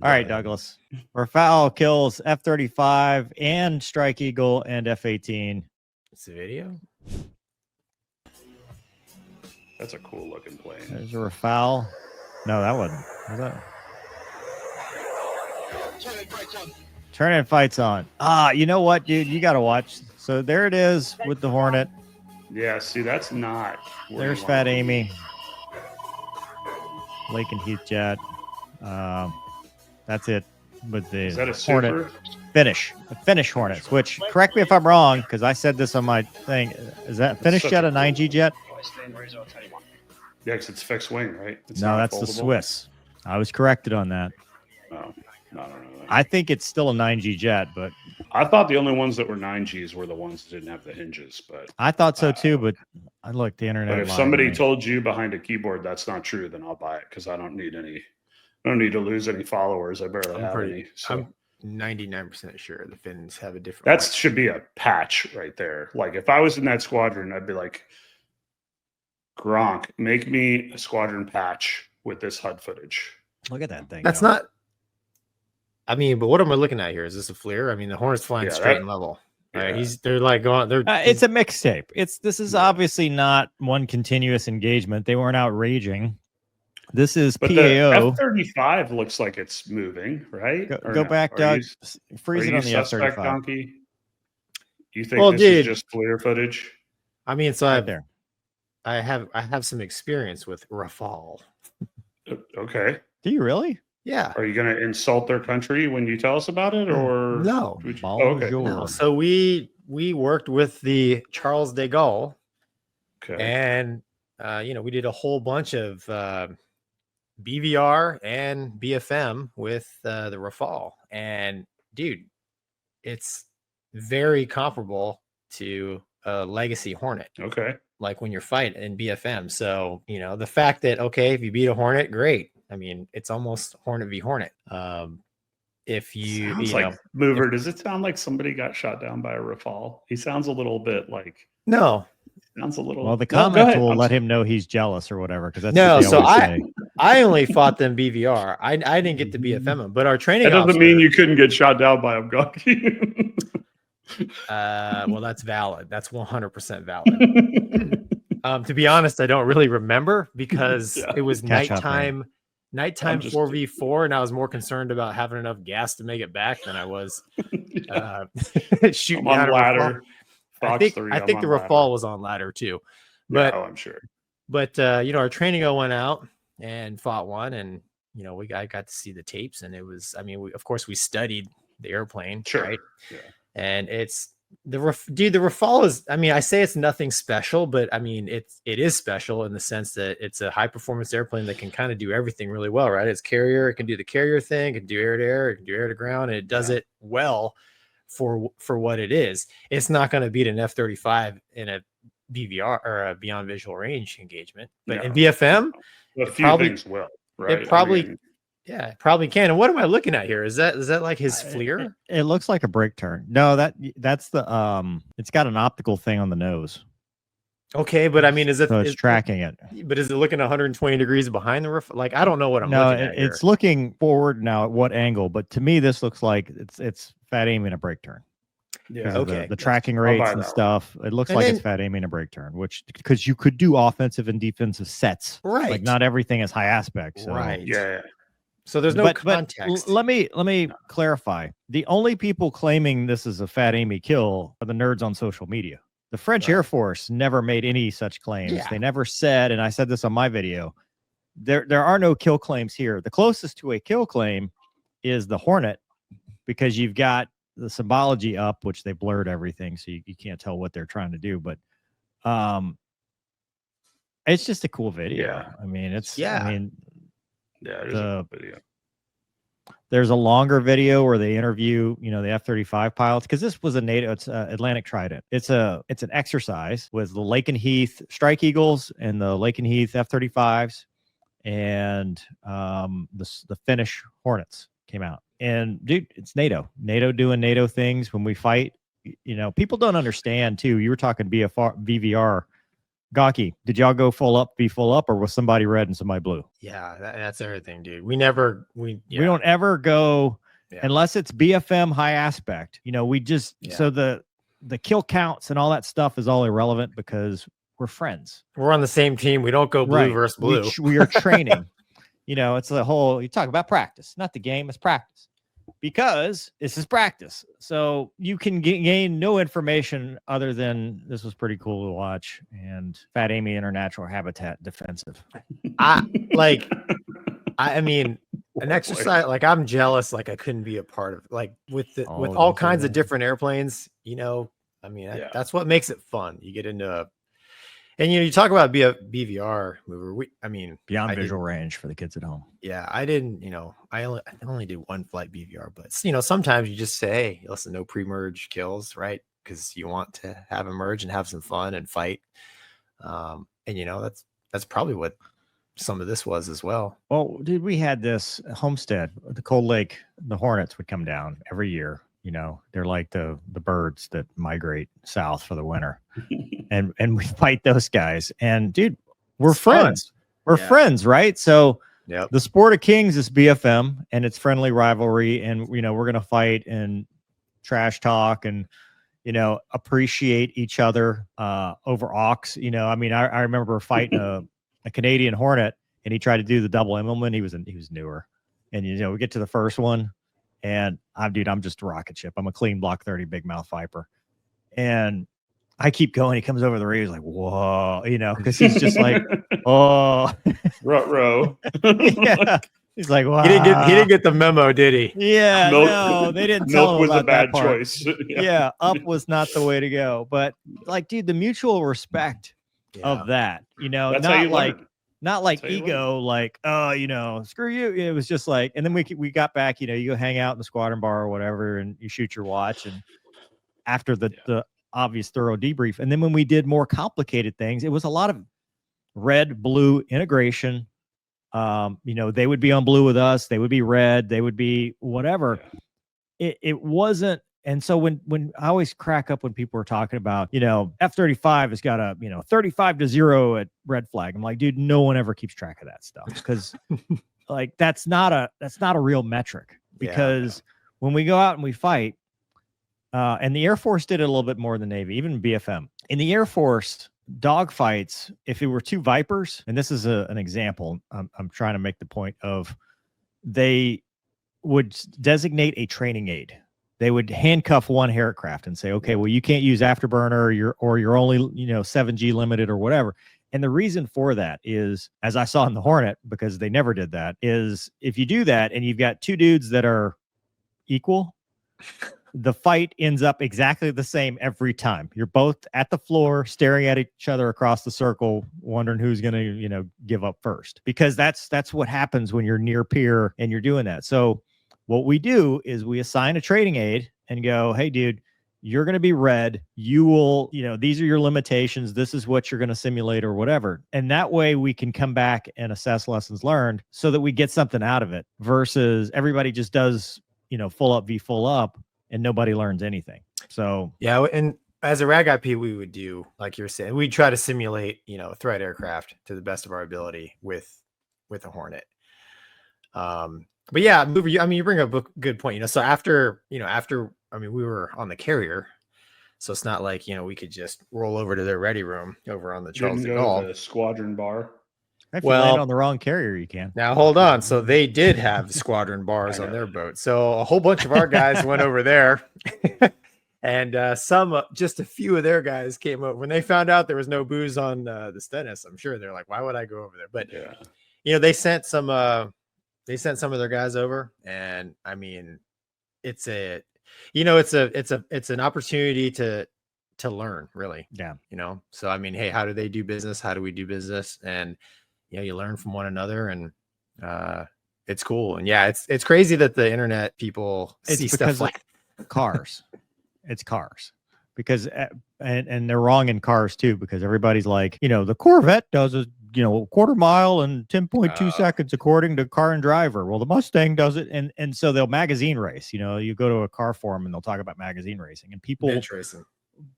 All right, Douglas. Rafale kills F-35 and Strike Eagle and F-18. It's a video. That's a cool looking plane. There's a Rafale. No, that wasn't. Was that? Turn fights on. You know what, dude? You got to watch. So there it is with the Hornet. Yeah, see, that's not. There's Fat Amy. Lake and Heath jet. That's it. With the Is that a Hornet super? Finish Hornets. Which, correct me if I'm wrong, because I said this on my thing. Is that Finish jet a 9G jet? Yeah, because it's fixed wing, right? It's no, that's foldable. The Swiss. I was corrected on that. Oh, no. I think it's still a 9G jet, but I thought the only ones that were 9Gs were the ones that didn't have the hinges. But I thought so too. But I looked the internet. But if somebody told you behind a keyboard that's not true, then I'll buy it because I don't need any. I don't need to lose any followers. I barely have any. So. I'm 99% sure the Finns have a different. That should be a patch right there. Like if I was in that squadron, I'd be like, Gronk, make me a squadron patch with this HUD footage. Look at that thing. That's not. I mean, but what am I looking at here? Is this a FLIR? I mean, the Hornet's flying straight and level. Right? Yeah. They're like going. It's a mixtape. This is obviously not one continuous engagement. They weren't out raging. This is but PAO. The F-35 looks like it's moving, right? Go back, Doug. Freeze it on the F-35. Gonky? You think this is just FLIR footage? I mean, so right I have some experience with Rafale. Okay. Do you really? Yeah. Are you going to insult their country when you tell us about it, or no? Okay. No. So we worked with the Charles de Gaulle, and we did a whole bunch of BVR and BFM with the Rafale, and dude, it's very comparable to a Legacy Hornet. Okay. Like when you're fighting in BFM. So, the fact that, if you beat a Hornet, great. I mean, it's almost Hornet v Hornet. If you, sounds like Mover, does it sound like somebody got shot down by a Rafale? He sounds a little bit like. No. Sounds a little. Well, the comments will let him know he's jealous or whatever. Because that's no. So I only fought them BVR. I didn't get to BFM them, but our training. That doesn't mean you couldn't get shot down by him, Gonky. Well, that's valid. That's 100% valid. To be honest, I don't really remember because it was nighttime 4v4, and I was more concerned about having enough gas to make it back than I was shooting on ladder. I think the Rafale was on ladder too, but I'm sure. But our training went out and fought one, and I got to see the tapes, and it was. I mean, of course we studied the airplane, right? Yeah. And it's the Rafale is. I mean, I say it's nothing special, but I mean it is special in the sense that it's a high performance airplane that can kind of do everything really well, right? It's carrier, it can do the carrier thing, it can do air to air, it can do air to ground, and it does it well for what it is. It's not going to beat an F-35 in a BVR or a beyond visual range engagement, but in BFM, a few things will. Right? It probably. Yeah, it probably can. And what am I looking at here? Is that like his FLIR? It looks like a brake turn. No, that's the it's got an optical thing on the nose. Okay, but I mean, it's tracking it? But is it looking 120 degrees behind the roof? Like I don't know what I'm looking at. It's looking forward now at what angle, but to me this looks like it's Fat Amy in a brake turn. Yeah. Okay. The tracking rates and stuff. It looks like it's Fat Amy in a brake turn, which because you could do offensive and defensive sets. Right. Like not everything is high aspect. So. Right. Yeah. So there's no context. But let me clarify. The only people claiming this is a Fat Amy kill are the nerds on social media. The French Air Force never made any such claims. Yeah. They never said, and I said this on my video, there are no kill claims here. The closest to a kill claim is the Hornet, because you've got the symbology up, which they blurred everything, so you can't tell what they're trying to do. But it's just a cool video. Yeah. I mean, it's yeah, it is a video. There's a longer video where they interview, the F-35 pilots, because this was it's Atlantic Trident. It's an exercise with the Lake and Heath Strike Eagles and the Lake and Heath F-35s, and the Finnish Hornets came out. And dude, it's NATO doing NATO things when we fight. People don't understand too. You were talking BVR Gonky, did y'all go be full up, or was somebody red and somebody blue? Yeah, that's everything, dude. We don't ever go unless it's BFM high aspect. You know, we just so the kill counts and all that stuff is all irrelevant because we're friends. We're on the same team. We don't go blue versus blue. We are training. You know, it's the whole, you talk about practice, not the game, it's practice. Because this is practice. So you can gain no information other than this was pretty cool to watch and Fat Amy in her natural habitat defensive. I mean, an exercise, like I'm jealous, like I couldn't be a part of, like with all kinds of different airplanes, you know. I mean, that's what makes it fun. You get into and you talk about BVR mover. Beyond visual range for the kids at home. Yeah, I didn't, I only did one flight BVR, but sometimes you just say, hey, listen, no pre-merge kills, right? Because you want to have a merge and have some fun and fight. And that's probably what some of this was as well. Well, dude, we had this Homestead, the Cold Lake, the Hornets would come down every year. You know, they're like the birds that migrate south for the winter. and we fight those guys. And dude, we're friends. We're friends, right? So the Sport of Kings is BFM and it's friendly rivalry. And we're gonna fight and trash talk and appreciate each other over aux. I remember fighting a Canadian Hornet and he tried to do the double Immelman. He was newer. And we get to the first one. And I'm just a rocket ship. I'm a clean block 30 big mouth Viper. And I keep going. He comes over the radio. He's like, whoa, because he's just like, oh, row. Yeah. He's like, wow. He didn't get the memo, did he? Yeah. No, they didn't tell him was about a bad that part. choice. Yeah. Up was not the way to go. But like, dude, the mutual respect of that, That's not like ego, like, oh, screw you. It was just like, and then we got back, you go hang out in the squadron bar or whatever, and you shoot your watch. And after the obvious thorough debrief. And then when we did more complicated things, it was a lot of red, blue integration. They would be on blue with us. They would be red. They would be whatever. Yeah. It wasn't. And so when I always crack up when people are talking about, F-35 has got a, 35-0 at red flag. I'm like, dude, no one ever keeps track of that stuff because like, that's not a real metric because when we go out and we fight, and the Air Force did it a little bit more than the Navy, even BFM. In the Air Force, dogfights, if it were two Vipers, and this is an example, I'm trying to make the point of they would designate a training aid. They would handcuff one aircraft and say, okay, well, you can't use afterburner or you're only, 7G limited or whatever. And the reason for that is, as I saw in the Hornet, because they never did that, is if you do that and you've got two dudes that are equal, the fight ends up exactly the same every time. You're both at the floor staring at each other across the circle, wondering who's going to, give up first, because that's what happens when you're near peer and you're doing that. So what we do is we assign a training aid and go, hey, dude, you're going to be red. You will, these are your limitations. This is what you're going to simulate or whatever. And that way we can come back and assess lessons learned so that we get something out of it versus everybody just does, full up v full up and nobody learns anything. So, yeah. And as a RAG IP, we would do, like you're saying, we'd try to simulate, a threat aircraft to the best of our ability with a Hornet. But yeah, Mover, you bring up a good point, so after, we were on the carrier, so it's not like, we could just roll over to their ready room over on the Charles de Gaulle. The squadron bar. If you land on the wrong carrier, you can. Now, hold on. So they did have squadron bars on their boat. So a whole bunch of our guys went over there and just a few of their guys came over. When they found out there was no booze on the Stennis, I'm sure they're like, why would I go over there? But, they sent some of their guys over, and it's an opportunity to learn, really. Yeah. So hey, how do they do business? How do we do business? And you learn from one another, and it's cool. And yeah, it's crazy that the internet people see stuff like cars. It's cars. Because and they're wrong in cars too, because everybody's like, the Corvette does a quarter mile in 10.2 seconds according to Car and Driver. Well, the Mustang does it, and so they'll magazine race. You go to a car forum and they'll talk about magazine racing, and people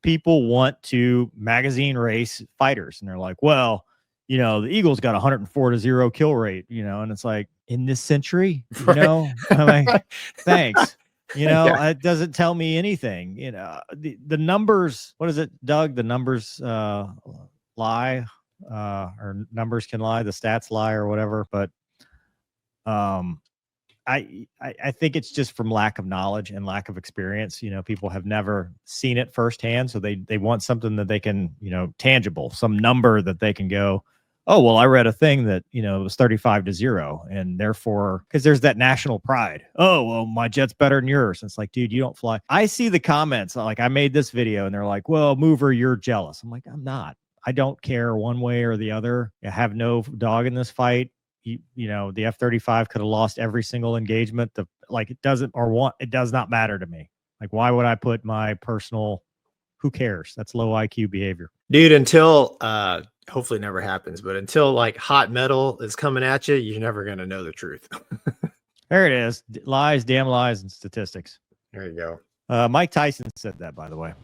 people want to magazine race fighters, and they're like, well, you know, the Eagles got 104-0 kill rate, you know, and it's like, in this century, you know, I'm like, thanks. You know, it doesn't tell me anything. You know, the numbers, what is it, Doug? The numbers lie, or numbers can lie, the stats lie, or whatever. But I think it's just from lack of knowledge and lack of experience. You know, people have never seen it firsthand, so they want something that they can, you know, tangible, some number that they can go, oh, well, I read a thing that, you know, it was 35-0, and therefore, because there's that national pride. Oh, well, my jet's better than yours. And it's like, dude, you don't fly. I see the comments, like, I made this video and they're like, well, mover, you're jealous. I'm like, I'm not. I don't care one way or the other. I have no dog in this fight. You know, the F-35 could have lost every single engagement. It does not matter to me. Like, why would I put my personal, who cares? That's low IQ behavior. Dude, until hopefully it never happens, but until like hot metal is coming at you, you're never going to know the truth. There it is. Lies, damn lies, and statistics. There you go. Mike Tyson said that, by the way.